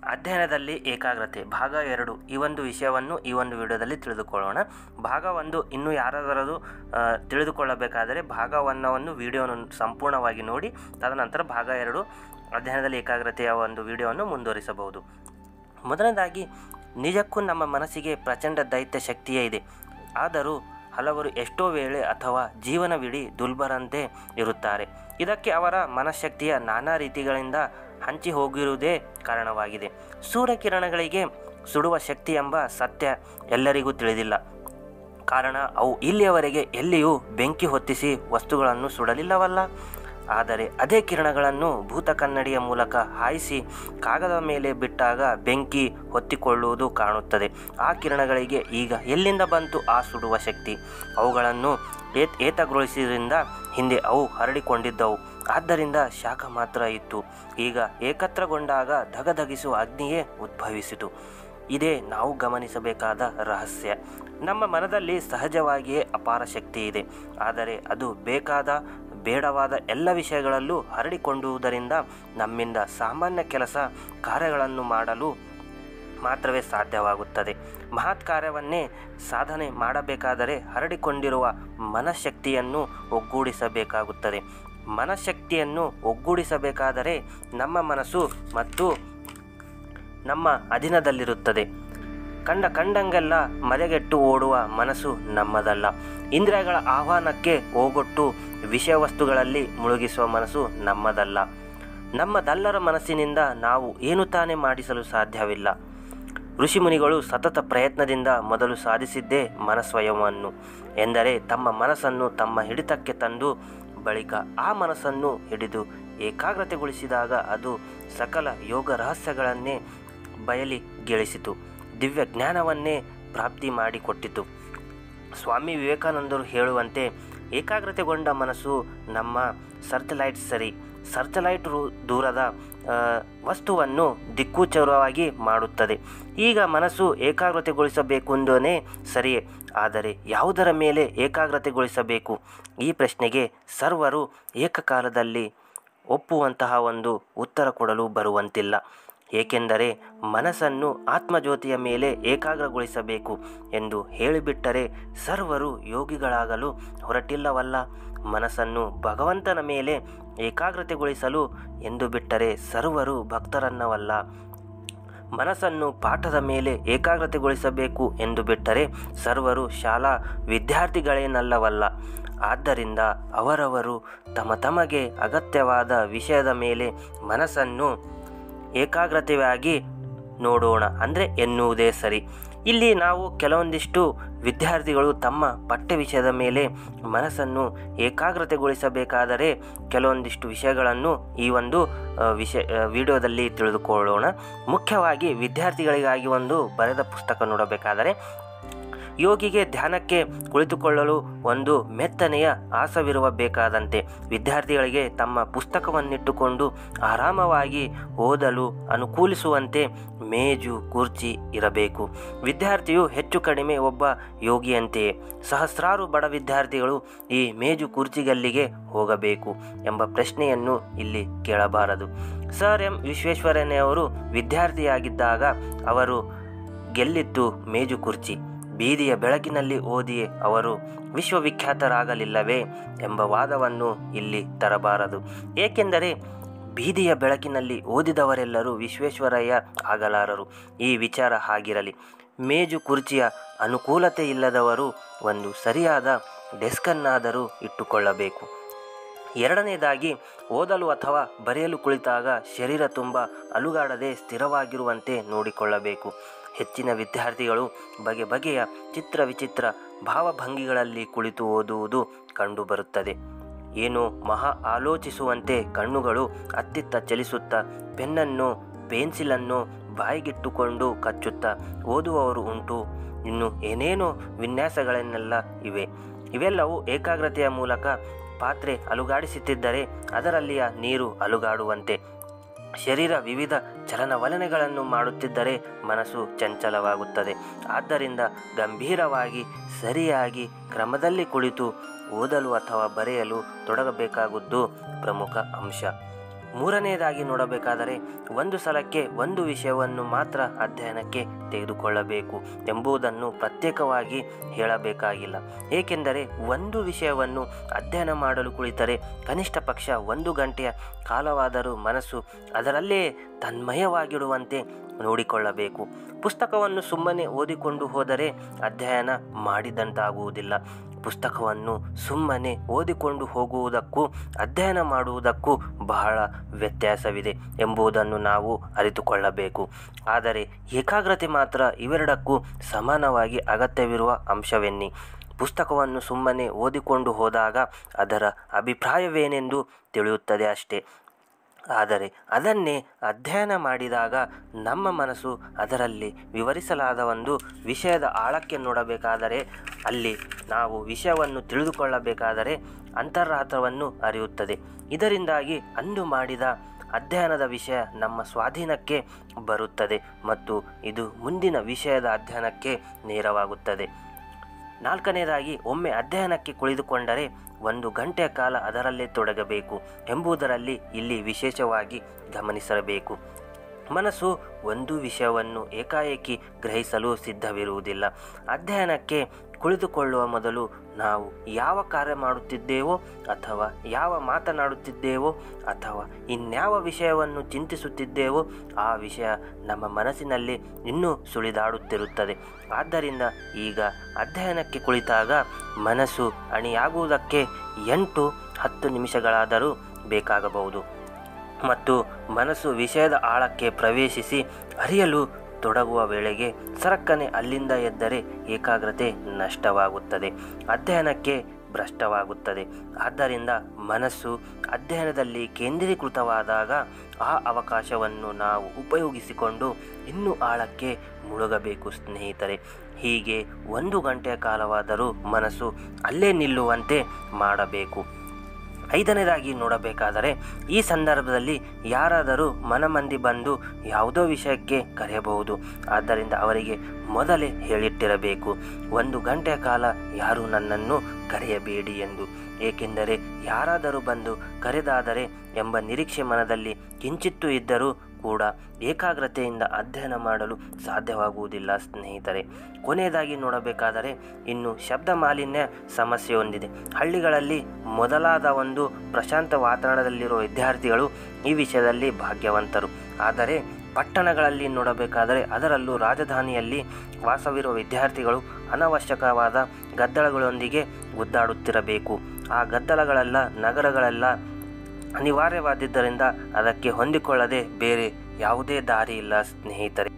ಅಧ್ಯಯನದಲ್ಲಿ ಏಕಾಗ್ರತೆ ಭಾಗ 2 ಈ ಒಂದು ವಿಷಯವನ್ನು ಈ ಒಂದು ವಿಡಿಯೋದಲ್ಲಿ ತಿಳಿದುಕೊಳ್ಳೋಣ. ಭಾಗ 1 ಇನ್ನೂ ಯಾರಾದರೂ ತಿಳಿದುಕೊಳ್ಳಬೇಕಾದರೆ ಭಾಗ 1 ವಿಡಿಯೋವನ್ನು ಸಂಪೂರ್ಣವಾಗಿ ನೋಡಿ, ತದನಂತರ ಭಾಗ 2 ಅಧ್ಯಯನದಲ್ಲಿ ಏಕಾಗ್ರತೆಯ ಒಂದು ವಿಡಿಯೋವನ್ನು ಮುಂದುವರಿಸಬಹುದು. ಮೊದಲನೇದಾಗಿ, ನಿಜಕ್ಕೂ ನಮ್ಮ ಮನಸ್ಸಿಗೆ ಪ್ರಚಂಡ ದೈತ್ಯ ಶಕ್ತಿಯೇ ಇದೆ. ಆದರೂ ಹಲವರು ಎಷ್ಟೋ ವೇಳೆ ಅಥವಾ ಜೀವನವಿಡೀ ದುರ್ಬಲರಂತೆ ಇರುತ್ತಾರೆ. ಇದಕ್ಕೆ ಅವರ ಮನಃಶಕ್ತಿಯ ನಾನಾ ರೀತಿಗಳಿಂದ ಹಂಚಿ ಹೋಗಿರುವುದೇ ಕಾರಣವಾಗಿದೆ. ಸೂರ್ಯಕಿರಣಗಳಿಗೆ ಸುಡುವ ಶಕ್ತಿ ಎಂಬ ಸತ್ಯ ಎಲ್ಲರಿಗೂ ತಿಳಿದಿಲ್ಲ. ಕಾರಣ ಅವು ಇಲ್ಲಿಯವರೆಗೆ ಎಲ್ಲಿಯೂ ಬೆಂಕಿ ಹೊತ್ತಿಸಿ ವಸ್ತುಗಳನ್ನು ಸುಡಲಿಲ್ಲವಲ್ಲ. ಆದರೆ ಅದೇ ಕಿರಣಗಳನ್ನು ಭೂತ ಕನ್ನಡಿಯ ಮೂಲಕ ಹಾಯಿಸಿ ಕಾಗದ ಮೇಲೆ ಬಿಟ್ಟಾಗ ಬೆಂಕಿ ಹೊತ್ತಿಕೊಳ್ಳುವುದು ಕಾಣುತ್ತದೆ. ಆ ಕಿರಣಗಳಿಗೆ ಈಗ ಎಲ್ಲಿಂದ ಬಂತು ಆ ಸುಡುವ ಶಕ್ತಿ? ಅವುಗಳನ್ನು ಏತಗೊಳಿಸಿದ್ರಿಂದ ಹಿಂದೆ ಅವು ಹರಡಿಕೊಂಡಿದ್ದವು. ಆದ್ದರಿಂದ ಶಾಖ ಮಾತ್ರ ಇತ್ತು. ಈಗ ಏಕತ್ರಗೊಂಡಾಗ ಧಗಧಗಿಸುವ ಅಗ್ನಿಯೇ ಉದ್ಭವಿಸಿತು. ಇದೇ ನಾವು ಗಮನಿಸಬೇಕಾದ ರಹಸ್ಯ. ನಮ್ಮ ಮನದಲ್ಲಿ ಸಹಜವಾಗಿಯೇ ಅಪಾರ ಶಕ್ತಿ ಇದೆ. ಆದರೆ ಅದು ಬೇಡವಾದ ಎಲ್ಲ ವಿಷಯಗಳಲ್ಲೂ ಹರಡಿಕೊಂಡುವುದರಿಂದ ನಮ್ಮಿಂದ ಸಾಮಾನ್ಯ ಕೆಲಸ ಕಾರ್ಯಗಳನ್ನು ಮಾಡಲು ಮಾತ್ರವೇ ಸಾಧ್ಯವಾಗುತ್ತದೆ. ಮಹತ್ ಕಾರ್ಯವನ್ನೇ ಸಾಧನೆ ಮಾಡಬೇಕಾದರೆ ಹರಡಿಕೊಂಡಿರುವ ಮನಃಶಕ್ತಿಯನ್ನು ಒಗ್ಗೂಡಿಸಬೇಕಾಗುತ್ತದೆ. ಮನಃಶಕ್ತಿಯನ್ನು ಒಗ್ಗೂಡಿಸಬೇಕಾದರೆ ನಮ್ಮ ಮನಸ್ಸು ಮತ್ತು ನಮ್ಮ ಅಧೀನದಲ್ಲಿರುತ್ತದೆ. ಕಂಡಂಗೆಲ್ಲ ಮದಗೆಟ್ಟು ಓಡುವ ಮನಸ್ಸು ನಮ್ಮದಲ್ಲ. ಇಂದ್ರಿಯಗಳ ಆಹ್ವಾನಕ್ಕೆ ಓಗೊಟ್ಟು ವಿಷಯ ವಸ್ತುಗಳಲ್ಲಿ ಮುಳುಗಿಸುವ ಮನಸ್ಸು ನಮ್ಮದಲ್ಲ. ನಮ್ಮದಲ್ಲರ ಮನಸ್ಸಿನಿಂದ ನಾವು ಏನು ತಾನೇ ಮಾಡಿಸಲು ಸಾಧ್ಯವಿಲ್ಲ. ಋಷಿಮುನಿಗಳು ಸತತ ಪ್ರಯತ್ನದಿಂದ ಮೊದಲು ಸಾಧಿಸಿದ್ದೇ ಮನಸ್ವಯವನ್ನು ಎಂದರೆ ತಮ್ಮ ಮನಸ್ಸನ್ನು ತಮ್ಮ ಹಿಡಿತಕ್ಕೆ ತಂದು ಬಳಿಕ ಆ ಮನಸ್ಸನ್ನು ಏಕಾಗ್ರತೆಗೊಳಿಸಿದಾಗ ಅದು ಸಕಲ ಯೋಗ ರಹಸ್ಯಗಳನ್ನೇ ಬಯಲಿಗೆಳಿಸಿತು. ದಿವ್ಯ ಜ್ಞಾನವನ್ನೇ ಪ್ರಾಪ್ತಿ ಮಾಡಿಕೊಟ್ಟಿತು. ಸ್ವಾಮಿ ವಿವೇಕಾನಂದರು ಹೇಳುವಂತೆ, ಏಕಾಗ್ರತೆಗೊಂಡ ಮನಸ್ಸು ನಮ್ಮ ಸರ್ಚಲೈಟ್ ದೂರದ ವಸ್ತುವನ್ನು ದಿಕ್ಕುಚರವಾಗಿ ಮಾಡುತ್ತದೆ. ಈಗ ಮನಸ್ಸು ಏಕಾಗ್ರತೆಗೊಳಿಸಬೇಕೆಂದೇ ಸರಿಯೇ, ಆದರೆ ಯಾವುದರ ಮೇಲೆ ಏಕಾಗ್ರತೆಗೊಳಿಸಬೇಕು? ಈ ಪ್ರಶ್ನೆಗೆ ಸರ್ವರು ಏಕಕಾಲದಲ್ಲಿ ಒಪ್ಪುವಂತಹ ಒಂದು ಉತ್ತರ ಕೊಡಲು ಬರುವಂತಿಲ್ಲ. ಏಕೆಂದರೆ ಮನಸ್ಸನ್ನು ಆತ್ಮಜ್ಯೋತಿಯ ಮೇಲೆ ಏಕಾಗ್ರಗೊಳಿಸಬೇಕು ಎಂದು ಹೇಳಿಬಿಟ್ಟರೆ ಸರ್ವರು ಯೋಗಿಗಳಾಗಲು ಹೊರಟಿಲ್ಲವಲ್ಲ. ಮನಸ್ಸನ್ನು ಭಗವಂತನ ಮೇಲೆ ಏಕಾಗ್ರತೆಗೊಳಿಸಲು ಎಂದು ಬಿಟ್ಟರೆ ಸರ್ವರು ಭಕ್ತರನ್ನವಲ್ಲ. ಮನಸ್ಸನ್ನು ಪಾಠದ ಮೇಲೆ ಏಕಾಗ್ರತೆಗೊಳಿಸಬೇಕು ಎಂದು ಬಿಟ್ಟರೆ ಸರ್ವರು ಶಾಲಾ ವಿದ್ಯಾರ್ಥಿಗಳೇನಲ್ಲವಲ್ಲ. ಆದ್ದರಿಂದ ಅವರವರು ತಮಗೆ ಅಗತ್ಯವಾದ ವಿಷಯದ ಮೇಲೆ ಮನಸ್ಸನ್ನು ಏಕಾಗ್ರತೆಯಾಗಿ ನೋಡೋಣ ಎನ್ನುವುದೇ ಸರಿ. ಇಲ್ಲಿ ನಾವು ಕೆಲವೊಂದಿಷ್ಟು ವಿದ್ಯಾರ್ಥಿಗಳು ತಮ್ಮ ಪಠ್ಯ ವಿಷಯದ ಮೇಲೆ ಮನಸ್ಸನ್ನು ಏಕಾಗ್ರತೆಗೊಳಿಸಬೇಕಾದರೆ ಕೆಲವೊಂದಿಷ್ಟು ವಿಷಯಗಳನ್ನು ಈ ಒಂದು ವಿಡಿಯೋದಲ್ಲಿ ತಿಳಿದುಕೊಳ್ಳೋಣ. ಮುಖ್ಯವಾಗಿ ವಿದ್ಯಾರ್ಥಿಗಳಿಗಾಗಿ ಒಂದು ಬರೆದ ಪುಸ್ತಕ ನೋಡಬೇಕಾದರೆ, ಯೋಗಿಗೆ ಧ್ಯಾನಕ್ಕೆ ಕುಳಿತುಕೊಳ್ಳಲು ಒಂದು ಮೆತ್ತನೆಯ ಆಸನವಿರುವ ಬೇಕಾದಂತೆ ವಿದ್ಯಾರ್ಥಿಗಳಿಗೆ ತಮ್ಮ ಪುಸ್ತಕವನ್ನಿಟ್ಟುಕೊಂಡು ಆರಾಮವಾಗಿ ಓದಲು ಅನುಕೂಲಿಸುವಂತೆ ಮೇಜು ಕುರ್ಚಿ ಇರಬೇಕು. ವಿದ್ಯಾರ್ಥಿಯು ಹೆಚ್ಚು ಕಡಿಮೆ ಒಬ್ಬ ಯೋಗಿಯಂತೆಯೇ. ಸಹಸ್ರಾರು ಬಡ ವಿದ್ಯಾರ್ಥಿಗಳು ಈ ಮೇಜು ಕುರ್ಚಿಗಲ್ಲಿಗೆ ಹೋಗಬೇಕು ಎಂಬ ಪ್ರಶ್ನೆಯನ್ನು ಇಲ್ಲಿ ಕೇಳಬಾರದು. ಸರ್ ಎಂ ವಿಶ್ವೇಶ್ವರಯ್ಯನವರು ವಿದ್ಯಾರ್ಥಿಯಾಗಿದ್ದಾಗ ಅವರು ಗೆಲ್ಲಿದ್ದು ಮೇಜು ಕುರ್ಚಿ. ಬೀದಿಯ ಬೆಳಕಿನಲ್ಲಿ ಓದಿಯೇ ಅವರು ವಿಶ್ವವಿಖ್ಯಾತರಾಗಲಿಲ್ಲವೇ ಎಂಬ ವಾದವನ್ನು ಇಲ್ಲಿ ತರಬಾರದು. ಏಕೆಂದರೆ ಬೀದಿಯ ಬೆಳಕಿನಲ್ಲಿ ಓದಿದವರೆಲ್ಲರೂ ವಿಶ್ವೇಶ್ವರಯ್ಯ ಆಗಲಾರರು. ಈ ವಿಚಾರ ಹಾಗಿರಲಿ. ಮೇಜು ಕುರ್ಚಿಯ ಅನುಕೂಲತೆ ಇಲ್ಲದವರು ಒಂದು ಸರಿಯಾದ ಡೆಸ್ಕನ್ನಾದರೂ ಇಟ್ಟುಕೊಳ್ಳಬೇಕು. ಎರಡನೇದಾಗಿ, ಓದಲು ಅಥವಾ ಬರೆಯಲು ಕುಳಿತಾಗ ಶರೀರ ತುಂಬ ಅಲುಗಾಡದೆ ಸ್ಥಿರವಾಗಿರುವಂತೆ ನೋಡಿಕೊಳ್ಳಬೇಕು. ಹೆಚ್ಚಿನ ವಿದ್ಯಾರ್ಥಿಗಳು ಬಗೆಯ ವಿಚಿತ್ರ ಭಾವಭಂಗಿಗಳಲ್ಲಿ ಕುಳಿತು ಓದುವುದು ಕಂಡುಬರುತ್ತದೆ. ಏನೋ ಮಹಾ ಆಲೋಚಿಸುವಂತೆ ಕಣ್ಣುಗಳು ಅತ್ತಿತ್ತ ಚಲಿಸುತ್ತಾ ಪೆನ್ನನ್ನು ಪೆನ್ಸಿಲನ್ನು ಬಾಯಿಗಿಟ್ಟುಕೊಂಡು ಕಚ್ಚುತ್ತಾ ಓದುವವರು ಉಂಟು. ಇನ್ನು ಏನೇನೋ ವಿನ್ಯಾಸಗಳನ್ನೆಲ್ಲ ಇವೆ. ಇವೆಲ್ಲವೂ ಏಕಾಗ್ರತೆಯ ಮೂಲಕ ಪಾತ್ರೆ ಅಲುಗಾಡಿಸುತ್ತಿದ್ದರೆ ಅದರಲ್ಲಿಯ ನೀರು ಅಲುಗಾಡುವಂತೆ. ಶರೀರ ವಿವಿಧ ಚಲನವಲನಗಳನ್ನು ಮಾಡುತ್ತಿದ್ದರೆ ಮನಸ್ಸು ಚಂಚಲವಾಗುತ್ತದೆ. ಆದ್ದರಿಂದ ಗಂಭೀರವಾಗಿ ಸರಿಯಾಗಿ ಕ್ರಮದಲ್ಲಿ ಕುಳಿತು ಓದಲು ಅಥವಾ ಬರೆಯಲು ತೊಡಗಬೇಕಾಗುವುದು ಪ್ರಮುಖ ಅಂಶ. ಮೂರನೆಯದಾಗಿ ನೋಡಬೇಕಾದರೆ ಒಂದು ಸಲಕ್ಕೆ ಒಂದು ವಿಷಯವನ್ನು ಮಾತ್ರ ಅಧ್ಯಯನಕ್ಕೆ ತೆಗೆದುಕೊಳ್ಳಬೇಕು ಎಂಬುದನ್ನು ಪ್ರತ್ಯೇಕವಾಗಿ ಹೇಳಬೇಕಾಗಿಲ್ಲ. ಏಕೆಂದರೆ ಒಂದು ವಿಷಯವನ್ನು ಅಧ್ಯಯನ ಮಾಡಲು ಕುಳಿತರೆ ಕನಿಷ್ಠ ಪಕ್ಷ 1 ಗಂಟೆಯ ಕಾಲವಾದರೂ ಮನಸ್ಸು ಅದರಲ್ಲೇ ತನ್ಮಯವಾಗಿಡುವಂತೆ ನೋಡಿಕೊಳ್ಳಬೇಕು. ಪುಸ್ತಕವನ್ನು ಸುಮ್ಮನೆ ಓದಿಕೊಂಡು ಹೋದರೆ ಅಧ್ಯಯನ ಮಾಡಿದಂತಾಗುವುದಿಲ್ಲ. ಪುಸ್ತಕವನ್ನು ಸುಮ್ಮನೆ ಓದಿಕೊಂಡು ಹೋಗುವುದಕ್ಕೂ ಅಧ್ಯಯನ ಮಾಡುವುದಕ್ಕೂ ಬಹಳ ವ್ಯತ್ಯಾಸವಿದೆ ಎಂಬುದನ್ನು ನಾವು ಅರಿತುಕೊಳ್ಳಬೇಕು. ಆದರೆ ಏಕಾಗ್ರತೆ ಮಾತ್ರ ಇವೆರಡಕ್ಕೂ ಸಮಾನವಾಗಿ ಅಗತ್ಯವಿರುವ ಅಂಶವೆನ್ನಿ. ಪುಸ್ತಕವನ್ನು ಸುಮ್ಮನೆ ಓದಿಕೊಂಡು ಹೋದಾಗ ಅದರ ಅಭಿಪ್ರಾಯವೇನೆಂದು ತಿಳಿಯುತ್ತದೆ ಅಷ್ಟೇ. ಆದರೆ ಅದನ್ನೇ ಅಧ್ಯಯನ ಮಾಡಿದಾಗ ನಮ್ಮ ಮನಸ್ಸು ಅದರಲ್ಲಿ ವಿವರಿಸಲಾದ ಒಂದು ವಿಷಯದ ಆಳಕ್ಕೆ ನೋಡಬೇಕಾದರೆ, ಅಲ್ಲಿ ನಾವು ವಿಷಯವನ್ನು ತಿಳಿದುಕೊಳ್ಳಬೇಕಾದರೆ ಅಂತರಾರ್ಥವನ್ನು ಅರಿಯುತ್ತದೆ. ಇದರಿಂದಾಗಿ ಅಂದು ಮಾಡಿದ ಅಧ್ಯಯನದ ವಿಷಯ ನಮ್ಮ ಸ್ವಾಧೀನಕ್ಕೆ ಬರುತ್ತದೆ ಮತ್ತು ಇದು ಮುಂದಿನ ವಿಷಯದ ಅಧ್ಯಯನಕ್ಕೆ ನೇರವಾಗುತ್ತದೆ. 4ನೇದಾಗಿ, ಒಮ್ಮೆ ಅಧ್ಯಯನಕ್ಕೆ ಕುಳಿತುಕೊಂಡರೆ 1 ಗಂಟೆಯ ಕಾಲ ಅದರಲ್ಲೇ ತೊಡಗಬೇಕು ಎಂಬುದರಲ್ಲಿ ಇಲ್ಲಿ ವಿಶೇಷವಾಗಿ ಗಮನಿಸಬೇಕು. ಮನಸ್ಸು ಒಂದು ವಿಷಯವನ್ನು ಏಕಾಏಕಿ ಗ್ರಹಿಸಲು ಸಿದ್ಧವಿರುವುದಿಲ್ಲ. ಅಧ್ಯಯನಕ್ಕೆ ಕುಳಿತುಕೊಳ್ಳುವ ಮೊದಲು ನಾವು ಯಾವ ಕಾರ್ಯ ಮಾಡುತ್ತಿದ್ದೇವೋ ಅಥವಾ ಯಾವ ಮಾತನಾಡುತ್ತಿದ್ದೇವೋ ಅಥವಾ ಇನ್ಯಾವ ವಿಷಯವನ್ನು ಚಿಂತಿಸುತ್ತಿದ್ದೇವೋ ಆ ವಿಷಯ ನಮ್ಮ ಮನಸ್ಸಿನಲ್ಲಿ ಇನ್ನೂ ಸುಳಿದಾಡುತ್ತಿರುತ್ತದೆ. ಆದ್ದರಿಂದ ಈಗ ಅಧ್ಯಯನಕ್ಕೆ ಕುಳಿತಾಗ ಮನಸ್ಸು ಅಣಿಯಾಗುವುದಕ್ಕೆ 8-10 ನಿಮಿಷಗಳಾದರೂ ಬೇಕಾಗಬಹುದು ಮತ್ತು ಮನಸ್ಸು ವಿಷಯದ ಆಳಕ್ಕೆ ಪ್ರವೇಶಿಸಿ ಅರಿಯಲು ತೊಡಗುವ ವೇಳೆಗೆ ಸರಕ್ಕನೆ ಅಲ್ಲಿಂದ ಎದ್ದರೆ ಏಕಾಗ್ರತೆ ನಷ್ಟವಾಗುತ್ತದೆ, ಅಧ್ಯಯನಕ್ಕೆ ಭ್ರಷ್ಟವಾಗುತ್ತದೆ. ಆದ್ದರಿಂದ ಮನಸ್ಸು ಅಧ್ಯಯನದಲ್ಲಿ ಕೇಂದ್ರೀಕೃತವಾದಾಗ ಆ ಅವಕಾಶವನ್ನು ನಾವು ಉಪಯೋಗಿಸಿಕೊಂಡು ಇನ್ನೂ ಆಳಕ್ಕೆ ಮುಳುಗಬೇಕು ಸ್ನೇಹಿತರೆ. ಹೀಗೆ 1 ಗಂಟೆಯ ಕಾಲವಾದರೂ ಮನಸ್ಸು ಅಲ್ಲೇ ನಿಲ್ಲುವಂತೆ ಮಾಡಬೇಕು. 5ನೇದಾಗಿ ನೋಡಬೇಕಾದರೆ, ಈ ಸಂದರ್ಭದಲ್ಲಿ ಯಾರಾದರೂ ಮನಮಂದಿ ಬಂದು ಯಾವುದೋ ವಿಷಯಕ್ಕೆ ಕರೆಯಬಹುದು. ಆದ್ದರಿಂದ ಅವರಿಗೆ ಮೊದಲೇ ಹೇಳಿಟ್ಟಿರಬೇಕು, 1 ಗಂಟೆಯ ಕಾಲ ಯಾರೂ ನನ್ನನ್ನು ಕರೆಯಬೇಡಿ ಎಂದು. ಏಕೆಂದರೆ ಯಾರಾದರೂ ಬಂದು ಕರೆದಾದರೆ ಎಂಬ ನಿರೀಕ್ಷೆ ಮನದಲ್ಲಿ ಕಿಂಚಿತ್ತೂ ಇದ್ದರೂ ಕೂಡ ಏಕಾಗ್ರತೆಯಿಂದ ಅಧ್ಯಯನ ಮಾಡಲು ಸಾಧ್ಯವಾಗುವುದಿಲ್ಲ ಸ್ನೇಹಿತರೆ. ಕೊನೆಯದಾಗಿ ನೋಡಬೇಕಾದರೆ, ಇನ್ನು ಶಬ್ದ ಮಾಲಿನ್ಯ ಸಮಸ್ಯೆ ಹೊಂದಿದೆ. ಹಳ್ಳಿಗಳಲ್ಲಿ ಮೊದಲಾದ ಒಂದು ಪ್ರಶಾಂತ ವಾತಾವರಣದಲ್ಲಿರುವ ವಿದ್ಯಾರ್ಥಿಗಳು ಈ ವಿಷಯದಲ್ಲಿ ಭಾಗ್ಯವಂತರು. ಆದರೆ ಪಟ್ಟಣಗಳಲ್ಲಿ ನೋಡಬೇಕಾದರೆ, ಅದರಲ್ಲೂ ರಾಜಧಾನಿಯಲ್ಲಿ ವಾಸವಿರುವ ವಿದ್ಯಾರ್ಥಿಗಳು ಅನವಶ್ಯಕವಾದ ಗದ್ದಲಗಳೊಂದಿಗೆ ಗುದ್ದಾಡುತ್ತಿರಬೇಕು. ಆ ಗದ್ದಲಗಳೆಲ್ಲ ನಗರಗಳೆಲ್ಲ ಅನಿವಾರ್ಯವಾದ್ದರಿಂದ ಅದಕ್ಕೆ ಹೊಂದಿಕೊಳ್ಳದೆ ಬೇರೆ ಯಾವುದೇ ದಾರಿ ಇಲ್ಲ ಸ್ನೇಹಿತರೆ.